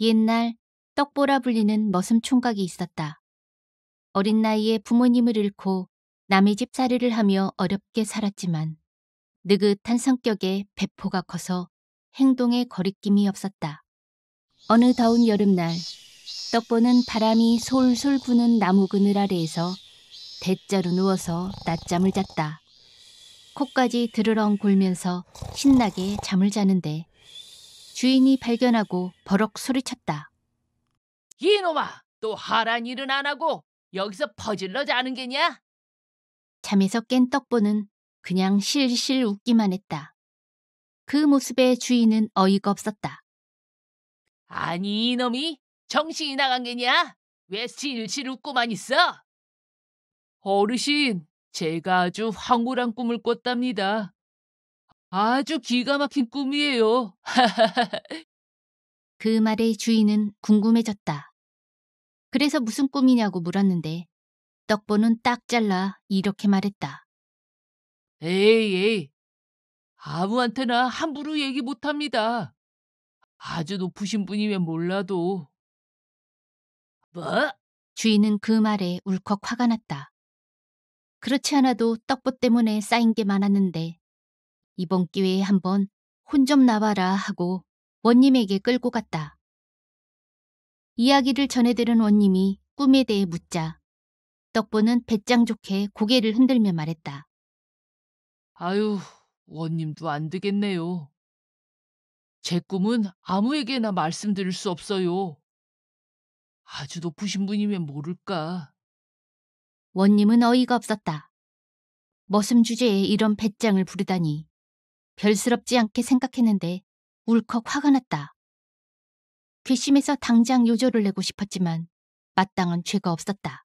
옛날 떡보라 불리는 머슴 총각이 있었다. 어린 나이에 부모님을 잃고 남의 집 살이를 하며 어렵게 살았지만 느긋한 성격에 배포가 커서 행동에 거리낌이 없었다. 어느 더운 여름날 떡보는 바람이 솔솔 부는 나무 그늘 아래에서 대자로 누워서 낮잠을 잤다. 코까지 드르렁 골면서 신나게 잠을 자는데 주인이 발견하고 버럭 소리쳤다. 이놈아, 또 하란 일은 안 하고 여기서 퍼질러 자는 게냐? 잠에서 깬 떡보는 그냥 실실 웃기만 했다. 그 모습에 주인은 어이가 없었다. 아니 이놈이 정신이 나간 게냐? 왜 실실 웃고만 있어? 어르신, 제가 아주 황홀한 꿈을 꿨답니다. 아주 기가 막힌 꿈이에요. 그 말에 주인은 궁금해졌다. 그래서 무슨 꿈이냐고 물었는데 떡보는 딱 잘라 이렇게 말했다. 에이, 아무한테나 함부로 얘기 못합니다. 아주 높으신 분이면 몰라도. 뭐? 주인은 그 말에 울컥 화가 났다. 그렇지 않아도 떡보 때문에 쌓인 게 많았는데 이번 기회에 한번 혼 좀 나와라 하고 원님에게 끌고 갔다. 이야기를 전해들은 원님이 꿈에 대해 묻자 떡보는 배짱 좋게 고개를 흔들며 말했다. 아유, 원님도 안 되겠네요. 제 꿈은 아무에게나 말씀드릴 수 없어요. 아주 높으신 분이면 모를까. 원님은 어이가 없었다. 머슴 주제에 이런 배짱을 부르다니 별스럽지 않게 생각했는데 울컥 화가 났다. 괘씸해서 당장 요절을 내고 싶었지만 마땅한 죄가 없었다.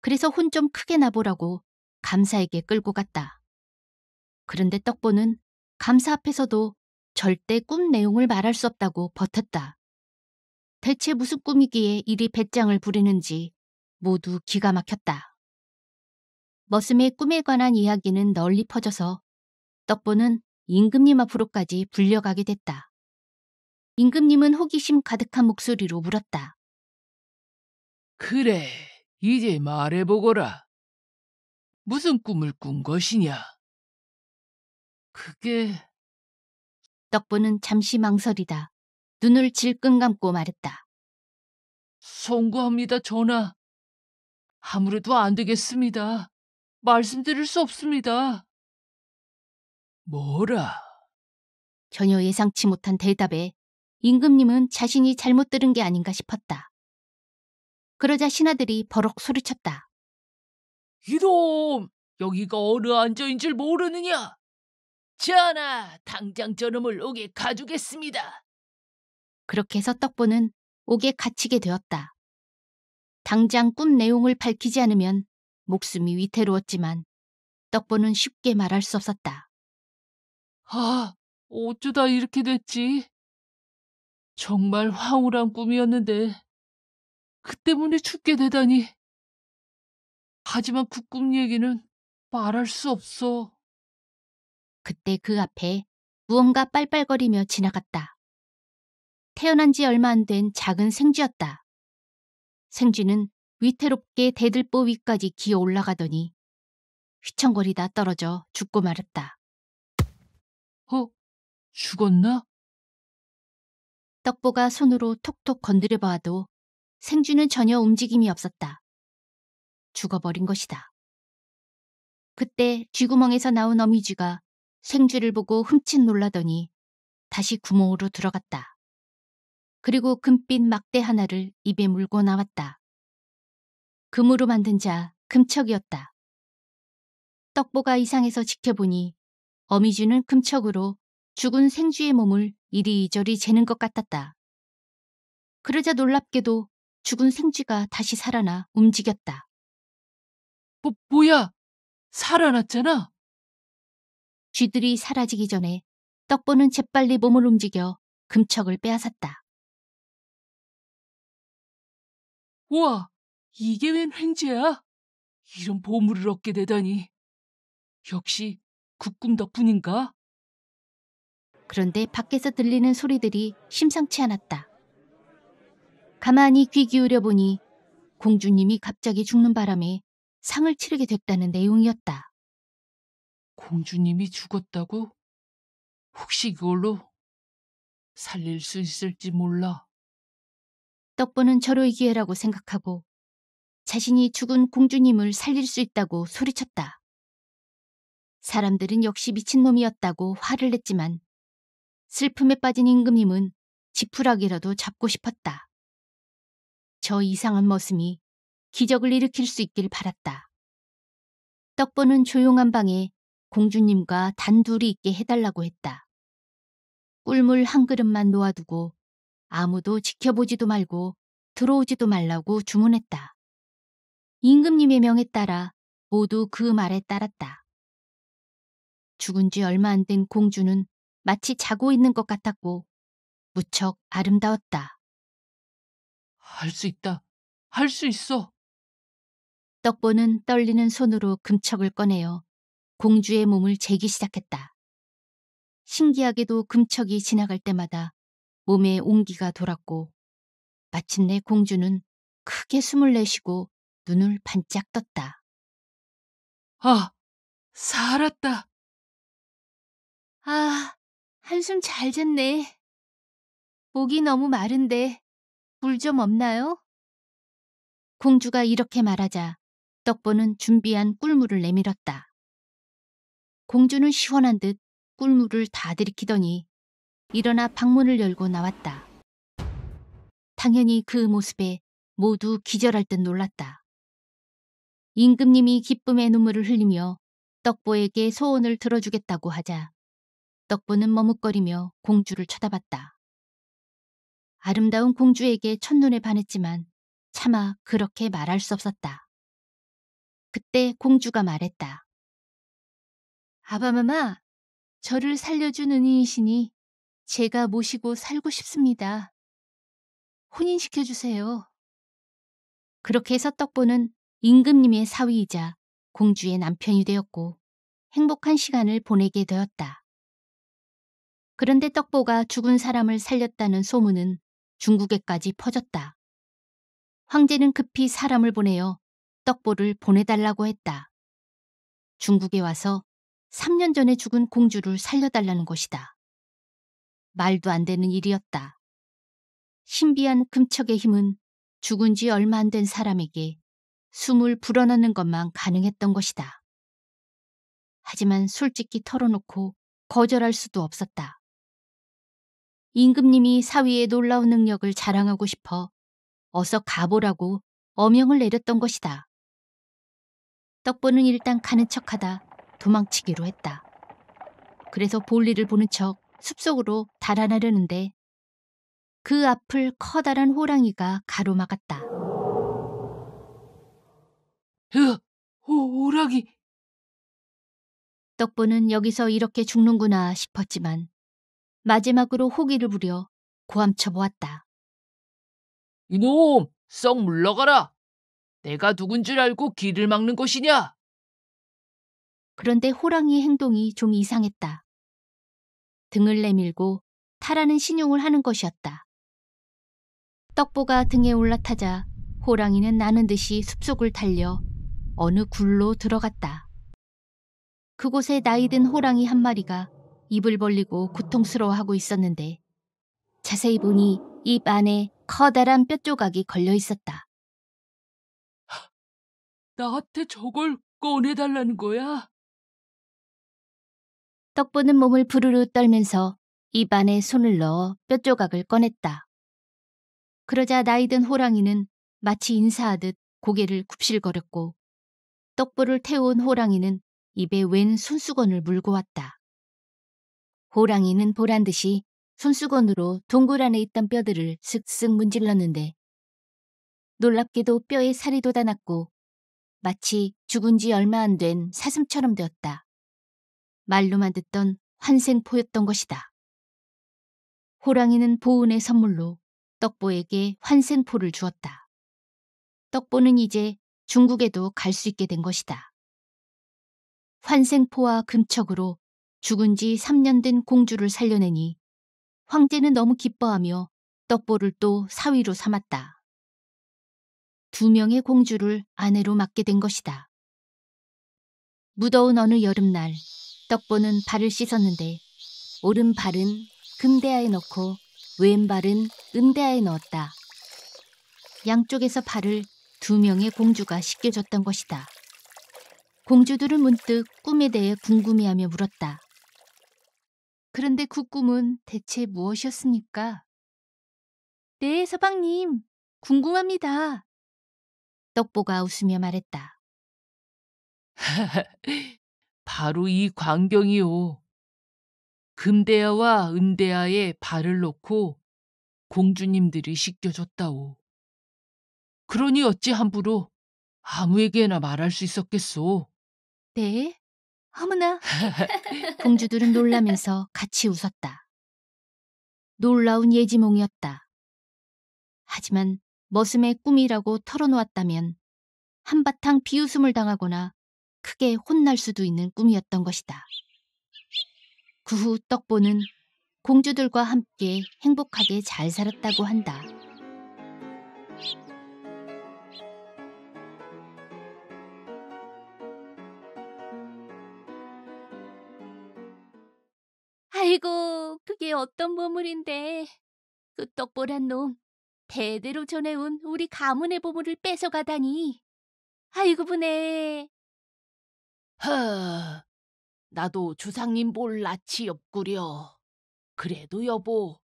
그래서 혼 좀 크게 나보라고 감사에게 끌고 갔다. 그런데 떡보는 감사 앞에서도 절대 꿈 내용을 말할 수 없다고 버텼다. 대체 무슨 꿈이기에 이리 배짱을 부리는지 모두 기가 막혔다. 머슴의 꿈에 관한 이야기는 널리 퍼져서 떡보는 임금님 앞으로까지 불려가게 됐다. 임금님은 호기심 가득한 목소리로 물었다. 그래, 이제 말해보거라. 무슨 꿈을 꾼 것이냐? 그게 떡보는 잠시 망설이다 눈을 질끈 감고 말했다. 송구합니다, 전하. 아무래도 안 되겠습니다. 말씀드릴 수 없습니다. 뭐라? 전혀 예상치 못한 대답에 임금님은 자신이 잘못 들은 게 아닌가 싶었다. 그러자 신하들이 버럭 소리쳤다. 이놈! 여기가 어느 안저인 줄 모르느냐? 전하, 당장 저놈을 옥에 가두겠습니다. 그렇게 해서 떡보는 옥에 갇히게 되었다. 당장 꿈 내용을 밝히지 않으면 목숨이 위태로웠지만 떡보는 쉽게 말할 수 없었다. 아, 어쩌다 이렇게 됐지? 정말 황홀한 꿈이었는데 그 때문에 죽게 되다니. 하지만 그 꿈 얘기는 말할 수 없어. 그때 그 앞에 무언가 빨빨거리며 지나갔다. 태어난 지 얼마 안 된 작은 생쥐였다. 생쥐는 위태롭게 대들보 위까지 기어 올라가더니 휘청거리다 떨어져 죽고 말았다. 죽었나? 떡보가 손으로 톡톡 건드려 봐도 생쥐는 전혀 움직임이 없었다. 죽어버린 것이다. 그때 쥐구멍에서 나온 어미쥐가 생쥐를 보고 흠칫 놀라더니 다시 구멍으로 들어갔다. 그리고 금빛 막대 하나를 입에 물고 나왔다. 금으로 만든 자 금척이었다. 떡보가 이상해서 지켜보니 어미쥐는 금척으로 죽은 생쥐의 몸을 이리저리 재는 것 같았다. 그러자 놀랍게도 죽은 생쥐가 다시 살아나 움직였다. 뭐야? 살아났잖아? 쥐들이 사라지기 전에 떡보는 재빨리 몸을 움직여 금척을 빼앗았다. 우와, 이게 웬 횡재야? 이런 보물을 얻게 되다니. 역시 그 꿈 덕분인가? 그런데 밖에서 들리는 소리들이 심상치 않았다. 가만히 귀 기울여 보니 공주님이 갑자기 죽는 바람에 상을 치르게 됐다는 내용이었다. 공주님이 죽었다고? 혹시 이걸로 살릴 수 있을지 몰라. 떡보는 절호의 기회라고 생각하고 자신이 죽은 공주님을 살릴 수 있다고 소리쳤다. 사람들은 역시 미친놈이었다고 화를 냈지만 슬픔에 빠진 임금님은 지푸라기라도 잡고 싶었다. 저 이상한 머슴이 기적을 일으킬 수 있길 바랐다. 떡보는 조용한 방에 공주님과 단둘이 있게 해달라고 했다. 꿀물 한 그릇만 놓아두고 아무도 지켜보지도 말고 들어오지도 말라고 주문했다. 임금님의 명에 따라 모두 그 말에 따랐다. 죽은 지 얼마 안 된 공주는 마치 자고 있는 것 같았고 무척 아름다웠다. 할 수 있다. 할 수 있어. 떡보는 떨리는 손으로 금척을 꺼내어 공주의 몸을 재기 시작했다. 신기하게도 금척이 지나갈 때마다 몸에 온기가 돌았고 마침내 공주는 크게 숨을 내쉬고 눈을 반짝 떴다. 아, 살았다. 아, 한숨 잘 잤네. 목이 너무 마른데 물 좀 없나요? 공주가 이렇게 말하자 떡보는 준비한 꿀물을 내밀었다. 공주는 시원한 듯 꿀물을 다 들이키더니 일어나 방문을 열고 나왔다. 당연히 그 모습에 모두 기절할 듯 놀랐다. 임금님이 기쁨의 눈물을 흘리며 떡보에게 소원을 들어주겠다고 하자 떡보는 머뭇거리며 공주를 쳐다봤다. 아름다운 공주에게 첫눈에 반했지만 차마 그렇게 말할 수 없었다. 그때 공주가 말했다. 아바마마, 저를 살려준 은인이시니 제가 모시고 살고 싶습니다. 혼인시켜주세요. 그렇게 해서 떡보는 임금님의 사위이자 공주의 남편이 되었고 행복한 시간을 보내게 되었다. 그런데 떡보가 죽은 사람을 살렸다는 소문은 중국에까지 퍼졌다. 황제는 급히 사람을 보내어 떡보를 보내달라고 했다. 중국에 와서 3년 전에 죽은 공주를 살려달라는 것이다. 말도 안 되는 일이었다. 신비한 금척의 힘은 죽은 지 얼마 안 된 사람에게 숨을 불어넣는 것만 가능했던 것이다. 하지만 솔직히 털어놓고 거절할 수도 없었다. 임금님이 사위의 놀라운 능력을 자랑하고 싶어 어서 가보라고 어명을 내렸던 것이다. 떡보는 일단 가는 척하다 도망치기로 했다. 그래서 볼일을 보는 척 숲속으로 달아나려는데 그 앞을 커다란 호랑이가 가로막았다. 오락이. 떡보는 여기서 이렇게 죽는구나 싶었지만 마지막으로 호기를 부려 고함쳐 보았다. 이놈, 썩 물러가라. 내가 누군 줄 알고 길을 막는 것이냐? 그런데 호랑이의 행동이 좀 이상했다. 등을 내밀고 타라는 신용을 하는 것이었다. 떡보가 등에 올라타자 호랑이는 나는 듯이 숲속을 달려 어느 굴로 들어갔다. 그곳에 나이든 호랑이 한 마리가 입을 벌리고 고통스러워하고 있었는데 자세히 보니 입 안에 커다란 뼈조각이 걸려 있었다. 나한테 저걸 꺼내달라는 거야? 떡보는 몸을 부르르 떨면서 입 안에 손을 넣어 뼈조각을 꺼냈다. 그러자 나이든 호랑이는 마치 인사하듯 고개를 굽실거렸고 떡보를 태워온 호랑이는 입에 웬 손수건을 물고 왔다. 호랑이는 보란듯이 손수건으로 동굴 안에 있던 뼈들을 슥슥 문질렀는데 놀랍게도 뼈에 살이 돋아났고 마치 죽은 지 얼마 안 된 사슴처럼 되었다. 말로만 듣던 환생포였던 것이다. 호랑이는 보은의 선물로 떡보에게 환생포를 주었다. 떡보는 이제 중국에도 갈 수 있게 된 것이다. 환생포와 금척으로 죽은 지 3년 된 공주를 살려내니 황제는 너무 기뻐하며 떡보를 또 사위로 삼았다. 2명의 공주를 아내로 맡게 된 것이다. 무더운 어느 여름날 떡보는 발을 씻었는데 오른발은 금대야에 넣고 왼발은 은대야에 넣었다. 양쪽에서 발을 2명의 공주가 씻겨줬던 것이다. 공주들은 문득 꿈에 대해 궁금해하며 물었다. 그런데 그 꿈은 대체 무엇이었습니까? 네, 서방님, 궁금합니다. 떡보가 웃으며 말했다. 바로 이 광경이요. 금대야와 은대야에 발을 놓고 공주님들이 씻겨줬다오. 그러니 어찌 함부로 아무에게나 말할 수 있었겠소. 네? 어머나. 공주들은 놀라면서 같이 웃었다. 놀라운 예지몽이었다. 하지만 머슴의 꿈이라고 털어놓았다면 한바탕 비웃음을 당하거나 크게 혼날 수도 있는 꿈이었던 것이다. 그 후 떡보는 공주들과 함께 행복하게 잘 살았다고 한다. 아이고, 그게 어떤 보물인데. 그 떡보란 놈 대대로 전해온 우리 가문의 보물을 뺏어가다니. 아이고 분해. 나도 조상님 볼 낯이 없구려. 그래도 여보,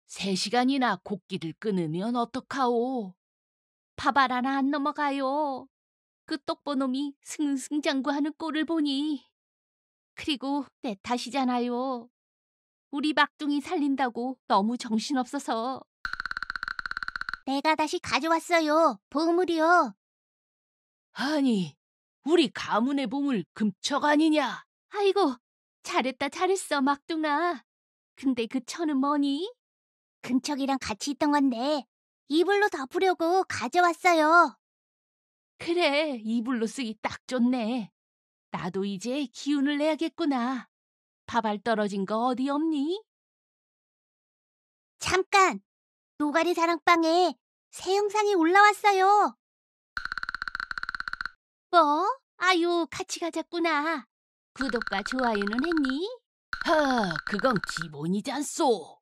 3시간이나 곡기를 끊으면 어떡하오? 밥알 하나 안 넘어가요. 그 떡보놈이 승승장구하는 꼴을 보니. 그리고 내 탓이잖아요. 우리 막둥이 살린다고 너무 정신없어서. 내가 다시 가져왔어요. 보물이요. 아니, 우리 가문의 보물 금척 아니냐? 아이고, 잘했다 잘했어 막둥아. 근데 그 천은 뭐니? 금척이랑 같이 있던 건데 이불로 덮으려고 가져왔어요. 그래, 이불로 쓰기 딱 좋네. 나도 이제 기운을 내야겠구나. 밥알 떨어진 거 어디 없니? 잠깐! 노가리 사랑방에 새 영상이 올라왔어요. 뭐? 아유, 같이 가자꾸나. 구독과 좋아요는 했니? 그건 기본이지 않소.